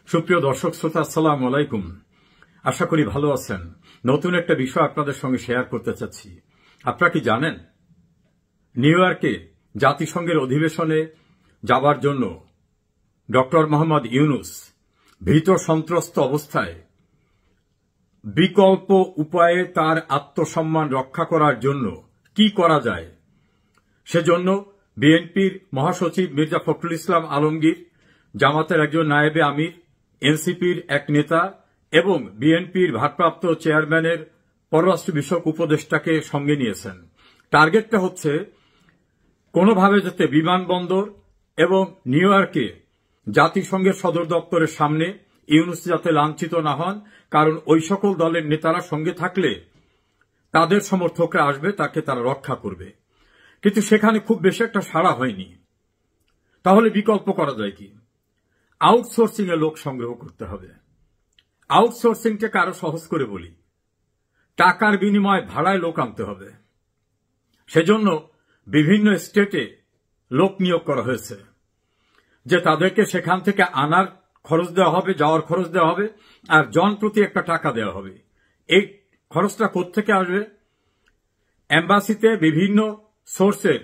সুপ্রিয় দর্শক শ্রোতা, আসসালামু আলাইকুম। আশা করি ভালো আছেন। নতুন একটা বিষয় আপনাদের সঙ্গে শেয়ার করতে চাচ্ছি। আপনারা কি জানেন, নিউ ইয়র্কে জাতিসংঘের অধিবেশনে যাবার জন্য ডক্টর মোহাম্মদ ইউনূস ভীত সন্ত্রস্ত অবস্থায় বিকল্প উপায়ে তার আত্মসম্মান রক্ষা করার জন্য কি করা যায়, সেজন্য বিএনপির মহাসচিব মির্জা ফখরুল ইসলাম আলমগীর, জামাতের একজন নায়েবে আমির, এনসিপির এক নেতা এবং বিএনপির ভারপ্রাপ্ত চেয়ারম্যানের পররাষ্ট্র বিষয়ক উপদেষ্টাকে সঙ্গে নিয়েছেন। টার্গেটটা হচ্ছে কোনোভাবে যাতে বিমানবন্দর এবং নিউ ইয়র্কে জাতিসংঘের সদর দপ্তরের সামনে ইউনূস যাতে লাঞ্ছিত না হন, কারণ ওই সকল দলের নেতারা সঙ্গে থাকলে তাদের সমর্থকরা আসবে, তাকে তারা রক্ষা করবে। কিন্তু সেখানে খুব বেশি একটা সাড়া হয়নি। তাহলে বিকল্প করা যায় কি? আউটসোর্সিং এ লোক সংগ্রহ করতে হবে। আউটসোর্সিংটাকে আরো সহজ করে বলি, টাকার বিনিময়ে ভাড়ায় লোক আনতে হবে। সেজন্য বিভিন্ন স্টেটে লোক নিয়োগ করা হয়েছে, যে তাদেরকে সেখান থেকে আনার খরচ দেওয়া হবে, যাওয়ার খরচ দেওয়া হবে, আর জন প্রতি একটা টাকা দেওয়া হবে। এই খরচটা কোত্থেকে আসবে? এম্বাসিতে বিভিন্ন সোর্সের,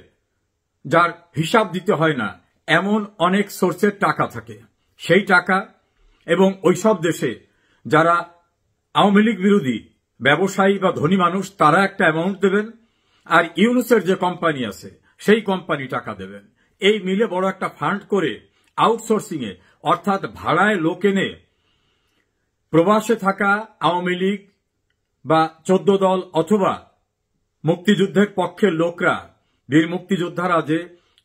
যার হিসাব দিতে হয় না এমন অনেক সোর্সের টাকা থাকে। সেই টাকা এবং ওইসব দেশে যারা আওয়ামী লীগ বিরোধী ব্যবসায়ী বা ধনী মানুষ, তারা একটা অ্যামাউন্ট দেবেন, আর ইউনূসের যে কোম্পানি আছে সেই কোম্পানি টাকা দেবেন। এই মিলে বড় একটা ফান্ড করে আউটসোর্সিং এ, অর্থাৎ ভাড়ায় লোক এনে প্রবাসে থাকা আওয়ামী লীগ বা 14 দল অথবা মুক্তিযুদ্ধের পক্ষের লোকরা, বীর মুক্তিযোদ্ধারা যে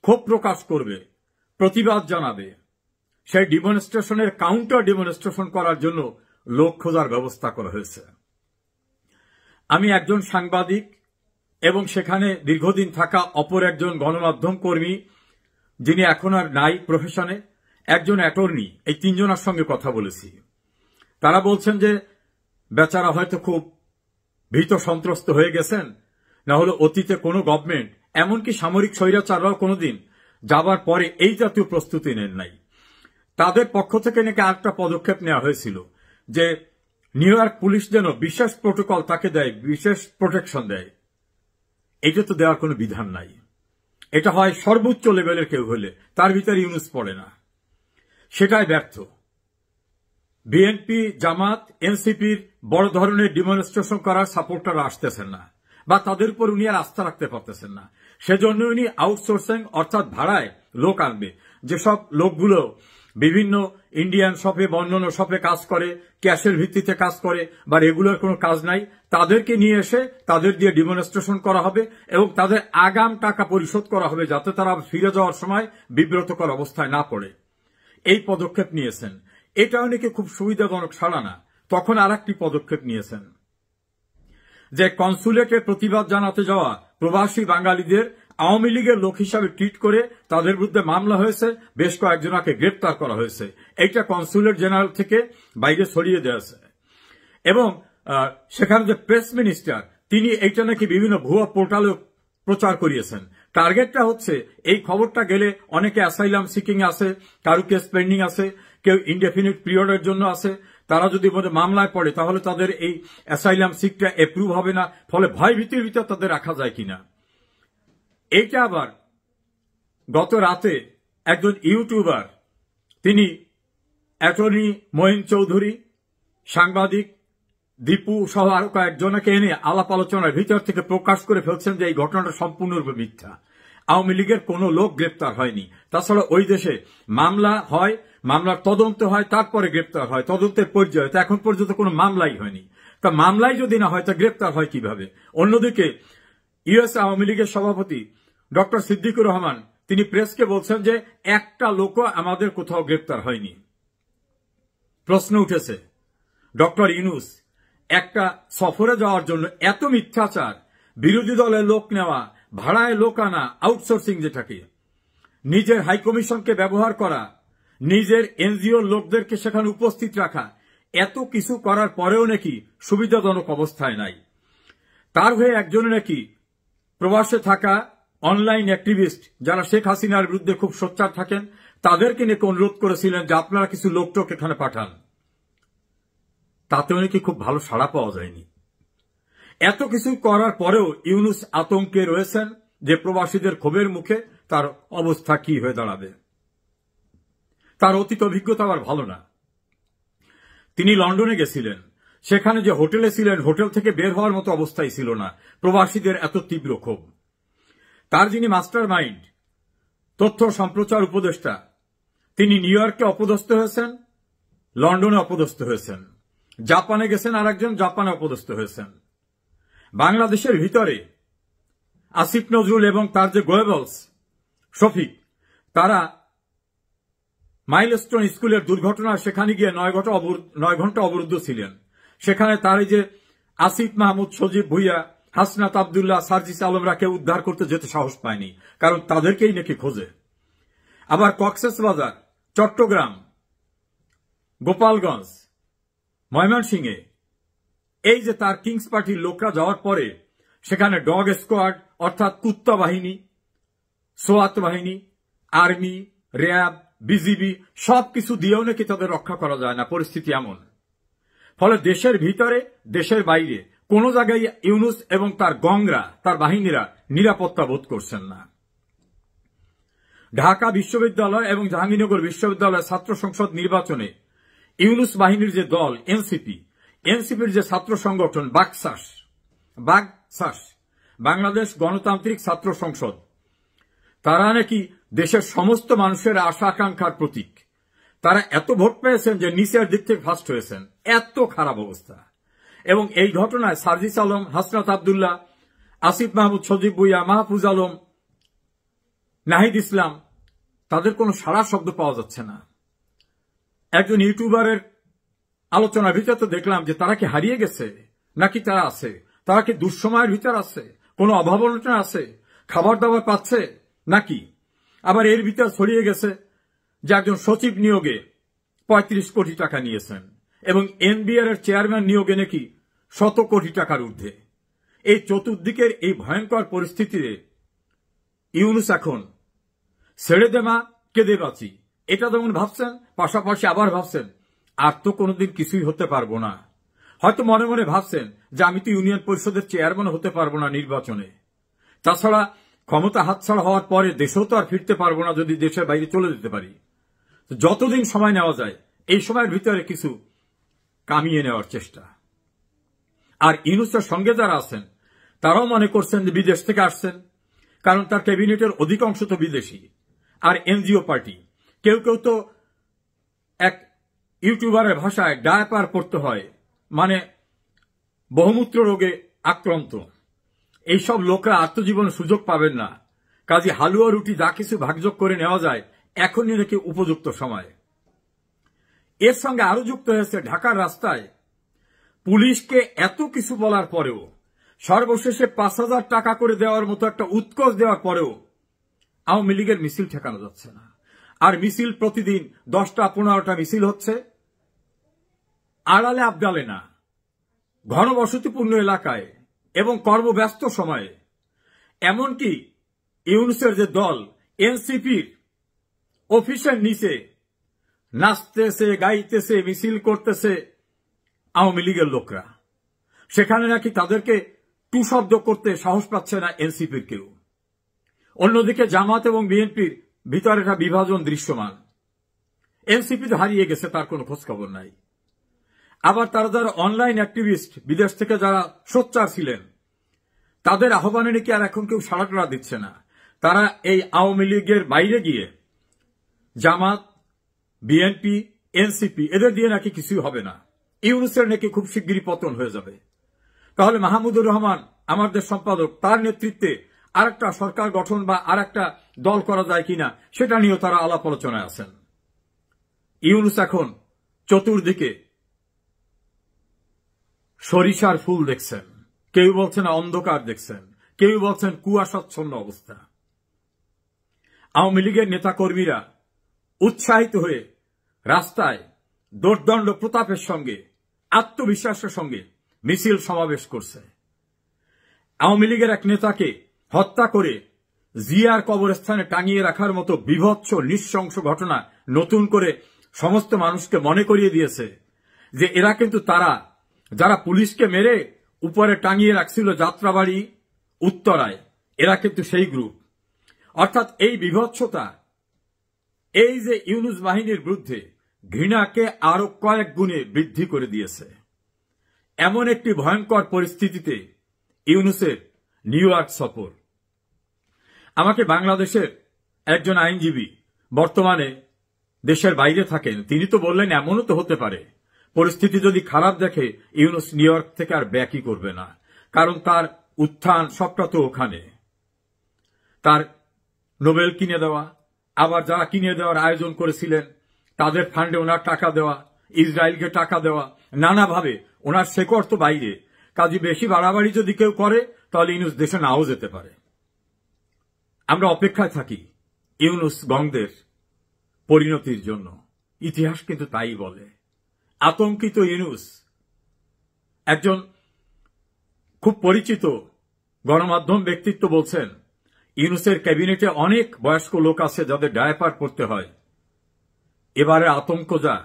ক্ষোভ প্রকাশ করবে, প্রতিবাদ জানাবে, সেই ডিমনস্ট্রেশনের কাউন্টার ডিমনস্ট্রেশন করার জন্য লোক খোঁজার ব্যবস্থা করা হয়েছে। আমি একজন সাংবাদিক এবং সেখানে দীর্ঘদিন থাকা অপর একজন গণমাধ্যম কর্মী, যিনি এখন আর নাই প্রফেশনে, একজন অ্যাটর্নি, এই তিনজনের সঙ্গে কথা বলেছি। তারা বলছেন যে বেচারা হয়তো খুব ভীত সন্ত্রস্ত হয়ে গেছেন, না হলে অতীতে কোনো গভর্নমেন্ট, এমনকি সামরিক স্বৈরাচাররাও কোনোদিন যাবার পরে এই জাতীয় প্রস্তুতি নেন নাই। তাদের পক্ষ থেকে নাকি আরেকটা পদক্ষেপ নেওয়া হয়েছিল যে নিউ ইয়র্ক পুলিশ যেন বিশেষ প্রোটোকল তাকে দেয়, বিশেষ প্রোটেকশন দেয়। এটা তো দেওয়ার কোনো বিধান নাই। এটা হয় সর্বোচ্চ লেভেলের কেউ হলে, তার ভিতরে ইউনূস পড়ে না। সেটাই ব্যর্থ। বিএনপি, জামাত, এনসিপির বড় ধরনের ডিমনস্ট্রেশন করার সাপোর্টাররা আসতেছেন না, বা তাদের উপর উনি আর আস্থা রাখতে পারতেছেন না। সেজন্য উনি আউটসোর্সিং অর্থাৎ ভাড়ায় লোক আনবে। যেসব লোকগুলো বিভিন্ন ইন্ডিয়ান শপে বা অন্যান্য শপে কাজ করে, ক্যাশের ভিত্তিতে কাজ করে, বা রেগুলার কোনো কাজ নাই, তাদেরকে নিয়ে এসে তাদের দিয়ে ডিমনস্ট্রেশন করা হবে এবং তাদের আগাম টাকা পরিশোধ করা হবে, যাতে তারা ফিরে যাওয়ার সময় বিব্রতকর অবস্থায় না পড়ে। এই পদক্ষেপ নিয়েছেন। এটা অনেকে খুব সুবিধাজনক সাড়া না। তখন আর একটি পদক্ষেপ নিয়েছেন যে কনসুলেটে প্রতিবাদ জানাতে যাওয়া প্রবাসী বাঙালিদের আওয়ামী লীগের লোক হিসাবে ট্রিট করে তাদের বিরুদ্ধে মামলা হয়েছে, বেশ কয়েকজনকে গ্রেপ্তার করা হয়েছে। এইটা কনসুলেট জেনারেল থেকে বাইরে ছড়িয়ে দিয়েছে। এবং সেখানে যে প্রেস মিনিস্টার, তিনি এইটা নাকি বিভিন্ন ভুয়া পোর্টালে প্রচার করিয়েছেন। টার্গেটটা হচ্ছে এই খবরটা গেলে অনেকে অ্যাসাইলাম সিকিং আছে, কারো কেস পেন্ডিং আছে, কেউ ইনডেফিনিট পিরিয়ডের জন্য আছে। তারা যদি মামলায় পড়ে তাহলে তাদের এই অ্যাসাইলাম সিকটা অ্যাপ্রুভ হবে না, ফলে ভয় ভীতির ভিতর তাদের রাখা যায় কিনা। এইটা আবার গত রাতে একজন ইউটিউবার, তিনি অ্যাটর্নি মঈন চৌধুরী, সাংবাদিক দীপু সহ আরো কয়েকজনকে এনে আলাপ আলোচনার ভিতর থেকে প্রকাশ করে ফেলছেন যে এই ঘটনাটা সম্পূর্ণরূপে মিথ্যা। আওয়ামী লীগের কোনো লোক গ্রেপ্তার হয়নি। তাছাড়া ওই দেশে মামলা হয়, মামলার তদন্ত হয়, তারপরে গ্রেপ্তার হয়, তদন্তের পর্যায়ে। তা এখন পর্যন্ত কোনো মামলাই হয়নি। তা মামলাই যদি না হয় তা গ্রেপ্তার হয় কিভাবে? অন্যদিকে ইউএস আওয়ামী লীগের সভাপতি ডক্টর সিদ্দিকুর রহমান, তিনি প্রেসকে বলছেন যে একটা লোকও আমাদের কোথাও গ্রেপ্তার হয়নি। প্রশ্ন উঠেছে, ডক্টর ইউনূস একটা সফরে যাওয়ার জন্য এত মিথ্যাচার, বিরোধী দলের লোক নেওয়া, ভাড়ায় লোক আনা, আউটসোর্সিং যেটাকে, নিজের হাইকমিশনকে ব্যবহার করা, নিজের এনজিওর লোকদেরকে সেখানে উপস্থিত রাখা, এত কিছু করার পরেও নাকি সুবিধাজনক অবস্থায় নাই। তার হয়ে একজনে নাকি প্রবাসে থাকা অনলাইন অ্যাক্টিভিস্ট, যারা শেখ হাসিনার বিরুদ্ধে খুব সোচ্চার থাকেন, তাদেরকে নিয়ে অনুরোধ করেছিলেন যে আপনারা কিছু লোকটোক এখানে পাঠান। তাতেও নাকি খুব ভালো সাড়া পাওয়া যায়নি। এত কিছু করার পরেও ইউনূস আতঙ্কে রয়েছেন যে প্রবাসীদের ক্ষোভের মুখে তার অবস্থা কি হয়ে দাঁড়াবে। তার অতীত অভিজ্ঞতা আবার ভালো না। তিনি লন্ডনে গেছিলেন, সেখানে যে হোটেলে ছিলেন হোটেল থেকে বের হওয়ার মতো অবস্থাই ছিল না, প্রবাসীদের এত তীব্র ক্ষোভ। তার যিনি মাস্টার মাইন্ড, তথ্য সম্প্রচার উপদেষ্টা, তিনি নিউ ইয়র্কে অপদস্থ হয়েছেন, লন্ডনে অপদস্থ হয়েছেন, জাপানে গেছেন, আরেকজন জাপানে অপদস্থ হয়েছেন। বাংলাদেশের ভিতরে আসিফ নজরুল এবং তার যে গোয়েবলস শফিক, তারা মাইলস্টোন স্কুলের দুর্ঘটনা সেখানে গিয়ে 9 ঘন্টা অবরুদ্ধ ছিলেন। সেখানে তার এই যে আসিফ মাহমুদ, সজীব ভুইয়া, হাসনাত আবদুল্লাহ, সার্জিস আলমরা কেউ উদ্ধার করতে যেতে সাহস পায়নি, কারণ তাদেরকেই নাকি খোঁজে। আবার কক্সবাজার, চট্টগ্রাম, গোপালগঞ্জ, ময়মনসিংহে এই যে তার কিংস পার্টির লোকরা যাওয়ার পরে সেখানে ডগ স্কোয়াড অর্থাৎ কুত্তা বাহিনী, সোয়াত বাহিনী, আর্মি, র্যাব, বিজিবি সবকিছু দিয়েও নাকি তাদের রক্ষা করা যায় না, পরিস্থিতি এমন। ফলে দেশের ভিতরে দেশের বাইরে কোন জায়গায় ইউনূস এবং তার গংরা, তার বাহিনীরা নিরাপত্তা বোধ করছেন না। ঢাকা বিশ্ববিদ্যালয় এবং জাহাঙ্গীরনগর বিশ্ববিদ্যালয়ের ছাত্র সংসদ নির্বাচনে ইউনূস বাহিনীর যে দল এনসিপির যে ছাত্র সংগঠন বাকসাস, বাংলাদেশ গণতান্ত্রিক ছাত্র সংসদ, তারা নাকি দেশের সমস্ত মানুষের আশা আকাঙ্ক্ষার প্রতীক। তারা এত ভোট পেয়েছেন যে নিচের দিক থেকে ফার্স্ট হয়েছেন, এত খারাপ অবস্থা। এবং এই ঘটনায় সার্জিস আলম, হাসনাত আবদুল্লাহ, আসিফ মাহমুদ, সজীব ভুইয়া, মাহফুজ আলম, নাহিদ ইসলাম, তাদের কোনো সাড়া শব্দ পাওয়া যাচ্ছে না। একজন ইউটিউবারের আলোচনার ভিতরে তো দেখলাম যে তারা কি হারিয়ে গেছে নাকি তারা আছে, তারা কি দুঃসময়ের ভিতর আছে, কোনো অভাব অনটন আছে, খাবার দাবার পাচ্ছে নাকি। আবার এর ভিতর ছড়িয়ে গেছে যে একজন সচিব নিয়োগে 35 কোটি টাকা নিয়েছেন এবং এনবিআর এর চেয়ারম্যান নিয়োগে নাকি 100 কোটি টাকার ঊর্ধ্বে। এই চতুর্দিকের এই ভয়ঙ্কর পরিস্থিতিতে ইউনূস এখন ছেড়ে দে মা কেঁদে বাঁচি এটা যেমন ভাবছেন, পাশাপাশি আবার ভাবছেন আর তো কোনোদিন কিছুই হতে পারবো না। হয়তো মনে মনে ভাবছেন যে আমি তো ইউনিয়ন পরিষদের চেয়ারম্যান হতে পারবো না নির্বাচনে, তাছাড়া ক্ষমতা হাতছাড়া হওয়ার পরে দেশেও তো আর ফিরতে পারবো না যদি দেশের বাইরে চলে যেতে পারি। যতদিন সময় নেওয়া যায় এই সময়ের ভিতরে কিছু কামিয়ে নেওয়ার চেষ্টা। আর ইউনূসের সঙ্গে যারা আছেন তারাও মনে করছেন যে বিদেশ থেকে আসছেন, কারণ তার ক্যাবিনেটের অধিকাংশ তো বিদেশি আর এনজিও পার্টি। কেউ কেউ তো এক ইউটিউবারের ভাষায় ডায়াপার পড়তে হয়, মানে বহুমূত্র রোগে আক্রান্ত। এইসব লোকরা আত্মজীবন সুযোগ পাবেন না, কাজে হালুয়া রুটি যা কিছু ভাগযোগ করে নেওয়া যায় এখনই নাকি উপযুক্ত সময়। এর সঙ্গে আরো যুক্ত হয়েছে ঢাকার রাস্তায় পুলিশকে এত কিছু বলার পরেও, সর্বশেষে 5,000 টাকা করে দেওয়ার মতো একটা উৎকোচ দেওয়ার পরেও আওয়ামী লীগের মিছিল ঠেকানো যাচ্ছে না। আর মিছিল প্রতিদিন 10টা-15টা মিছিল হচ্ছে, আড়ালে আবডালে না, ঘনবসতিপূর্ণ এলাকায় এবং কর্মব্যস্ত সময়ে। এমনকি ইউনূসের যে দল এনসিপির অফিসের নিচে নাচতেছে, গাইতেছে, মিছিল করতেছে আওয়ামী লীগের লোকরা, সেখানে নাকি তাদেরকে টু শব্দ করতে সাহস পাচ্ছে না এনসিপির কেউ। অন্যদিকে জামাত এবং বিএনপির ভিতরে একটা বিভাজন দৃশ্যমান। এনসিপি তো হারিয়ে গেছে, তার কোনো খোঁজখবর নাই। আবার তারা যারা অনলাইন অ্যাক্টিভিস্ট, বিদেশ থেকে যারা সোচ্চার ছিলেন, তাদের আহ্বানে নাকি আর এখন কেউ সাড়া টাড়া দিচ্ছে না। তারা এই আওয়ামী লীগের বাইরে গিয়ে জামাত, বিএনপি, এনসিপি এদের দিয়ে নাকি কিছুই হবে না, ইউনূসের নাকি খুব শিগগিরই পতন হয়ে যাবে। তাহলে মাহমুদুর রহমান আমাদের সম্পাদক, তার নেতৃত্বে আরেকটা সরকার গঠন বা আরেকটা দল করা যায় কিনা সেটা নিয়েও তারা আলাপ আলোচনায় আছেন। ইউনূস এখন চতুর্দিকে সরিষার ফুল দেখছেন, কেউ বলছেন অন্ধকার দেখছেন, কেউ বলছেন কুয়াশাচ্ছন্ন অবস্থা। আওয়ামী লীগের নেতাকর্মীরা উৎসাহিত হয়ে রাস্তায় দোর্দণ্ড প্রতাপের সঙ্গে, আত্মবিশ্বাসের সঙ্গে মিছিল সমাবেশ করছে। আওয়ামী লীগের এক নেতাকে হত্যা করে জিয়ার কবরস্থানে টাঙিয়ে রাখার মতো বীভৎস নৃশংস ঘটনা নতুন করে সমস্ত মানুষকে মনে করিয়ে দিয়েছে যে এরা কিন্তু তারা যারা পুলিশকে মেরে উপরে টাঙিয়ে রাখছিল যাত্রাবাড়ি উত্তরায়, এরা কিন্তু সেই গ্রুপ। অর্থাৎ এই বিভৎসতা, এই যে ইউনূস বাহিনীর বিরুদ্ধে ঘৃণাকে আরো কয়েক গুণে বৃদ্ধি করে দিয়েছে। এমন একটি ভয়ঙ্কর পরিস্থিতিতে ইউনূসের নিউ ইয়র্ক সফর। আমাকে বাংলাদেশের একজন আইনজীবী, বর্তমানে দেশের বাইরে থাকেন, তিনি তো বললেন এমনও তো হতে পারে পরিস্থিতি যদি খারাপ দেখে ইউনূস নিউ ইয়র্ক থেকে আর ব্যাকই করবে না, কারণ তার উত্থান সবটা তো ওখানে। তার নোবেল কিনে দেওয়া, আবার যারা কিনে দেওয়ার আয়োজন করেছিলেন তাদের ফান্ডে ওনার টাকা দেওয়া, ইসরায়েলকে টাকা দেওয়া, নানাভাবে ওনার শেকড় তো বাইরে। কাজে বেশি বাড়াবাড়ি যদি কেউ করে তাহলে ইউনূস দেশে নাও যেতে পারে। আমরা অপেক্ষায় থাকি ইউনূস গংদের পরিণতির জন্য। ইতিহাস কিন্তু তাই বলে। আতঙ্কিত ইউনূস। একজন খুব পরিচিত গণমাধ্যম ব্যক্তিত্ব বলছেন, ইউনূসের ক্যাবিনেটে অনেক বয়স্ক লোক আছে যাদের ডায়াপার পরতে হয়। এবারে আতঙ্ক যা,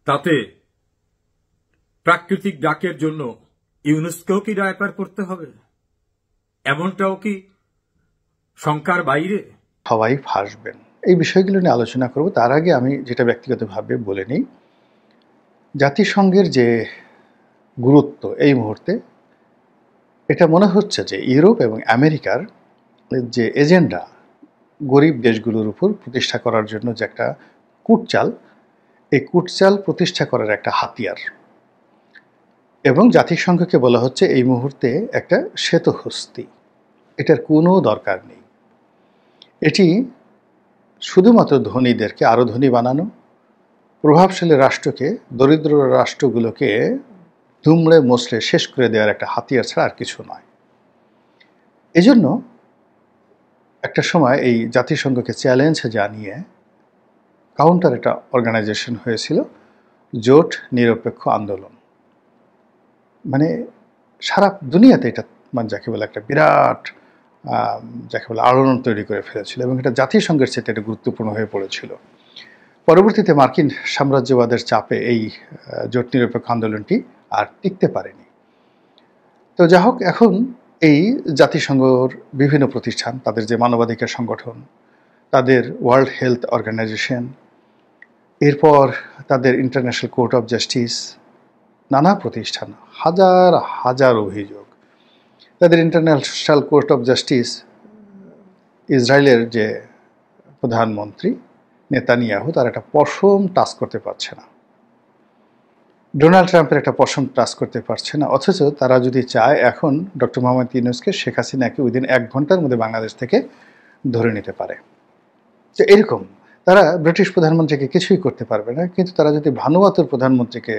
তাতে প্রাকৃতিক ডাকের জন্য ইউনূসকেও কি ডায়াপার পরতে হবে? এমনটাও কি শঙ্কার বাইরে? সবাই ফাঁসবেন। এই বিষয়গুলো নিয়ে আলোচনা করব। তার আগে আমি যেটা ব্যক্তিগতভাবে বলে নিই, জাতিসংঘের যে গুরুত্ব এই মুহূর্তে, এটা মনে হচ্ছে যে ইউরোপ এবং আমেরিকার যে এজেন্ডা গরিব দেশগুলোর উপর প্রতিষ্ঠা করার জন্য যে একটা কূটচাল, এই কূটচাল প্রতিষ্ঠা করার একটা হাতিয়ার। এবং জাতিসংঘকে বলা হচ্ছে এই মুহূর্তে একটা শ্বেতহস্তি, এটার কোনো দরকার নেই। এটি শুধুমাত্র ধনীদেরকে আরও ধনী বানানো, প্রভাবশালী রাষ্ট্রকে দরিদ্র রাষ্ট্রগুলোকে দুমড়ে মুচড়ে শেষ করে দেওয়ার একটা হাতিয়ার ছাড়া আর কিছু নয়। এজন্য একটা সময় এই জাতিসংঘকে চ্যালেঞ্জ জানিয়ে কাউন্টার একটা অর্গানাইজেশন হয়েছিল, জোট নিরপেক্ষ আন্দোলন। মানে সারা দুনিয়াতে এটা মানে যাকে বলে একটা বিরাট যাকে বলে আলোড়ন তৈরি করে ফেলেছিল, এবং এটা জাতিসংঘের চেয়ে এটা গুরুত্বপূর্ণ হয়ে পড়েছিল। পরবর্তীতে মার্কিন সাম্রাজ্যবাদের চাপে এই জোট নিরপেক্ষ আন্দোলনটি আর টিকতে পারেনি। তো যা হোক, এখন এই জাতিসংঘর বিভিন্ন প্রতিষ্ঠান, তাদের যে মানবাধিকার সংগঠন, তাদের ওয়ার্ল্ড হেলথ অর্গানাইজেশন, এরপর তাদের ইন্টারন্যাশনাল কোর্ট অফ জাস্টিস, নানা প্রতিষ্ঠান, হাজার হাজার অভিযোগ। তাদের ইন্টারন্যাশনাল কোর্ট অফ জাস্টিস, ইসরায়েলের যে প্রধানমন্ত্রী নেতানিয়াহু, তার একটা পশম টাচ করতে পারছে না। ডোনাল্ড ট্রাম্পের একটা পশম টাচ করতে পারছে না। অথচ তারা যদি চায় এখন ডক্টর মোহাম্মদ ইউনূসকে, শেখ হাসিনাকে উইদিন 1 ঘন্টার মধ্যে বাংলাদেশ থেকে ধরে নিতে পারে। তো এরকম তারা ব্রিটিশ প্রধানমন্ত্রীকে কিছুই করতে পারবে না, কিন্তু তারা যদি ভানুয়াতুর প্রধানমন্ত্রীকে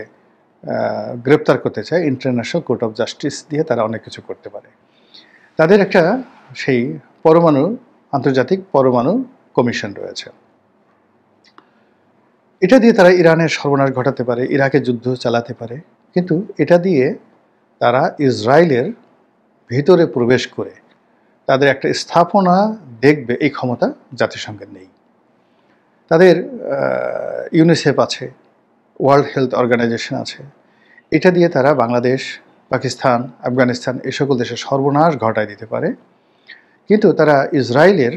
গ্রেপ্তার করতে চায়, ইন্টারন্যাশনাল কোর্ট অফ জাস্টিস দিয়ে তারা অনেক কিছু করতে পারে। তাদের একটা সেই আন্তর্জাতিক পরমাণু কমিশন রয়েছে। এটা দিয়ে তারা ইরানের সর্বনাশ ঘটাতে পারে, ইরাকে যুদ্ধ চালাতে পারে, কিন্তু এটা দিয়ে তারা ইসরায়েলের ভিতরে প্রবেশ করে তাদের একটা স্থাপনা দেখবে, এই ক্ষমতা জাতিসংঘের নেই। তাদের ইউনিসেফ আছে, ওয়ার্ল্ড হেলথ অর্গানাইজেশন আছে, এটা দিয়ে তারা বাংলাদেশ, পাকিস্তান, আফগানিস্তান এই সকল দেশের সর্বনাশ ঘটায় দিতে পারে। কিন্তু তারা ইসরায়েলের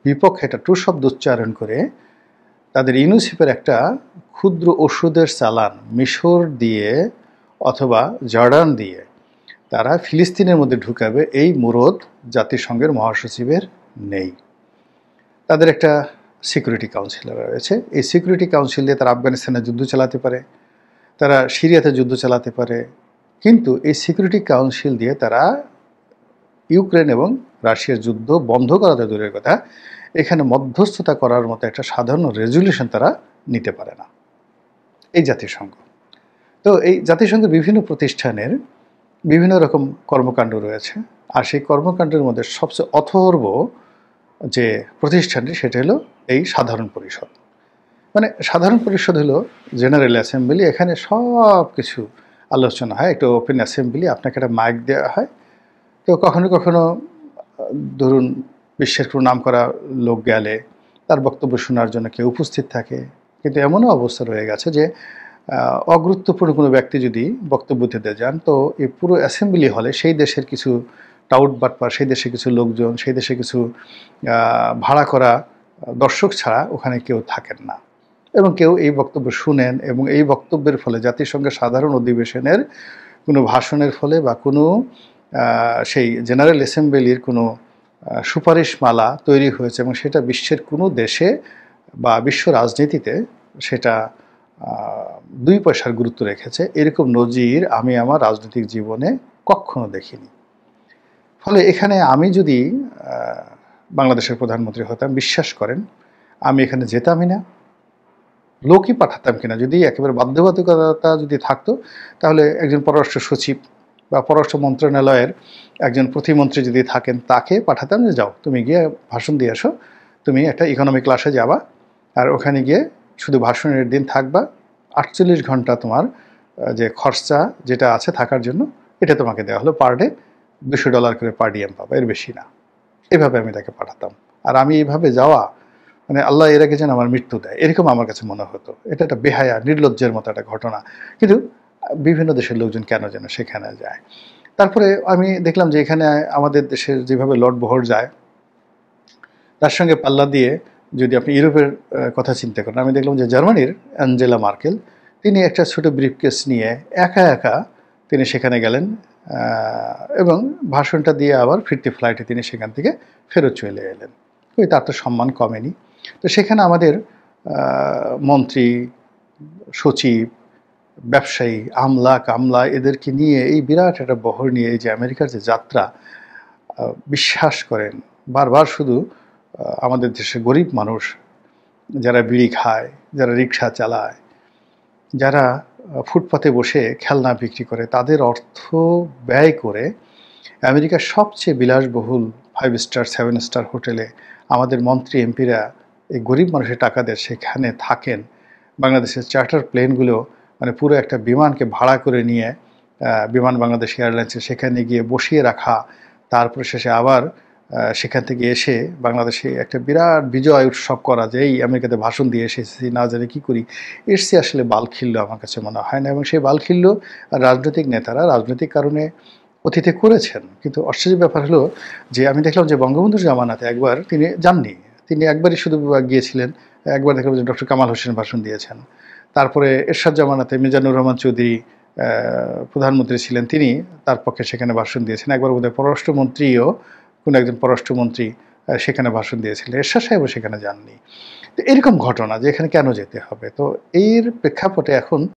বিপক্ষে একটা টু শব্দ উচ্চারণ করে তাদের ইউনিসেফের একটা ক্ষুদ্র ওষুধের চালান মিশর দিয়ে অথবা জর্ডান দিয়ে তারা ফিলিস্তিনের মধ্যে ঢুকাবে, এই মুরদ জাতিসংঘের মহাসচিবের নেই। তাদের একটা সিকিউরিটি কাউন্সিল রয়েছে, এই সিকিউরিটি কাউন্সিল দিয়ে তারা আফগানিস্তানে যুদ্ধ চালাতে পারে, তারা সিরিয়াতে যুদ্ধ চালাতে পারে, কিন্তু এই সিকিউরিটি কাউন্সিল দিয়ে তারা ইউক্রেন এবং রাশিয়ার যুদ্ধ বন্ধ করাতে দূরের কথা, এখানে মধ্যস্থতা করার মতো একটা সাধারণ রেজুলিউশন তারা নিতে পারে না এই জাতিসংঘ। তো এই জাতিসংঘের বিভিন্ন প্রতিষ্ঠানের বিভিন্ন রকম কর্মকাণ্ড রয়েছে, আর সেই কর্মকাণ্ডের মধ্যে সবচেয়ে অথর্ব যে প্রতিষ্ঠানটি সেটা হলো এই সাধারণ পরিষদ। মানে সাধারণ পরিষদ হলো জেনারেল অ্যাসেম্বলি, এখানে সব কিছু আলোচনা হয়, একটা ওপেন অ্যাসেম্বলি, আপনাকে একটা মাইক দেওয়া হয়। তো কখনো কখনো ধরুন বিশ্বের কোনো নামকরা লোক গেলে তার বক্তব্য শোনার জন্য কেউ উপস্থিত থাকে, কিন্তু এমনও অবস্থা রয়ে গেছে যে অগুরুত্বপূর্ণ কোনো ব্যক্তি যদি বক্তব্য দিতে যান, তো এই পুরো অ্যাসেম্বলি হলে সেই দেশের কিছু টাউট বাটপার, সেই দেশে কিছু লোকজন, সেই দেশে কিছু ভাড়া করা দর্শক ছাড়া ওখানে কেউ থাকেন না, এবং কেউ এই বক্তব্য শুনেন, এবং এই বক্তব্যের ফলে জাতিসংঘের সাধারণ অধিবেশনের কোনো ভাষণের ফলে বা কোনো সেই জেনারেল অ্যাসেম্বলির কোনো সুপারিশমালা তৈরি হয়েছে, এবং সেটা বিশ্বের কোনো দেশে বা বিশ্ব রাজনীতিতে সেটা 2 পয়সার গুরুত্ব রেখেছে, এরকম নজির আমি আমার রাজনৈতিক জীবনে কখনো দেখিনি। ফলে এখানে আমি যদি বাংলাদেশের প্রধানমন্ত্রী হতাম, বিশ্বাস করেন আমি এখানে যেতামই না, লোকই পাঠাতাম কিনা। যদি একেবারে বাধ্যবাধকতা যদি থাকতো, তাহলে একজন পররাষ্ট্র সচিব বা পররাষ্ট্র মন্ত্রণালয়ের একজন প্রতিমন্ত্রী যদি থাকেন, তাকে পাঠাতাম যে যাও তুমি গিয়ে ভাষণ দিয়ে আসো, তুমি একটা ইকোনমি ক্লাসে যাবা, আর ওখানে গিয়ে শুধু ভাষণের দিন থাকবা, 48 ঘন্টা তোমার যে খরচা যেটা আছে থাকার জন্য, এটা তোমাকে দেওয়া হলো পার ডে $200 করে পার ডিএম পাবা, এর বেশি না। এভাবে আমি তাকে পাঠাতাম। আর আমি এইভাবে যাওয়া মানে আল্লাহ এর আগে যেন আমার মৃত্যু দেয়, এরকম আমার কাছে মনে হতো। এটা একটা বেহায়া নির্লজ্জের মতো একটা ঘটনা, কিন্তু বিভিন্ন দেশের লোকজন কেন যেন সেখানে যায়। তারপরে আমি দেখলাম যে এখানে আমাদের দেশের যেভাবে লটবহর যায়, তার সঙ্গে পাল্লা দিয়ে যদি আপনি ইউরোপের কথা চিন্তা করেন, আমি দেখলাম যে জার্মানির অ্যাঞ্জেলা মার্কেল, তিনি একটা ছোট ব্রিফকেস নিয়ে একা একা তিনি সেখানে গেলেন, এবং ভাষণটা দিয়ে আবার ফিরতি ফ্লাইটে তিনি সেখান থেকে ফেরত চলে এলেন। ওই তার তো সম্মান কমেনি। তো সেখানে আমাদের মন্ত্রী, সচিব, ব্যবসায়ী, আমলা কামলা এদেরকে নিয়ে এই বিরাট একটা বহর নিয়ে এই যে আমেরিকার যে যাত্রা, বিশ্বাস করেন বারবার শুধু আমাদের দেশে গরিব মানুষ যারা বিড়ি খায়, যারা রিক্সা চালায়, যারা ফুটপাতে বসে খেলনা বিক্রি করে, তাদের অর্থ ব্যয় করে আমেরিকার সবচেয়ে বিলাসবহুল 5 স্টার 7 স্টার হোটেলে আমাদের মন্ত্রী এমপিরা এই গরিব মানুষের টাকা দিয়ে সেখানে থাকেন। বাংলাদেশের চার্টার প্লেনগুলো মানে পুরো একটা বিমানকে ভাড়া করে নিয়ে বিমান বাংলাদেশ এয়ারলাইন্সে সেখানে গিয়ে বসিয়ে রাখা, তারপরে শেষে আবার সেখান থেকে এসে বাংলাদেশে একটা বিরাট বিজয় উৎসব করা, যে এই আমেরিকাতে ভাষণ দিয়ে এসেছি না জানি কী করি, এর চেয়ে আসলে বালখিল্য আমার কাছে মনে হয় না। এবং সেই বালখিল্য রাজনৈতিক নেতারা রাজনৈতিক কারণে অতীতে করেছেন। কিন্তু আশ্চর্য ব্যাপার হলো যে আমি দেখলাম যে বঙ্গবন্ধুর জামানাতে একবার তিনি যাননি, তিনি একবারই শুধু গিয়েছিলেন। একবার দেখলাম যে ডক্টর কামাল হোসেন ভাষণ দিয়েছেন। তারপরে এরশাদ জামানাতে মিজানুর রহমান চৌধুরী প্রধানমন্ত্রী ছিলেন, তিনি তার পক্ষে সেখানে ভাষণ দিয়েছেন। একবার বোধহয় পররাষ্ট্রমন্ত্রীও, কোনো একজন পররাষ্ট্রমন্ত্রী সেখানে ভাষণ দিয়েছিলেন, এরশাদ সাহেবও সেখানে যাননি। তো এরকম ঘটনা যে এখানে কেন যেতে হবে। তো এর প্রেক্ষাপটে এখন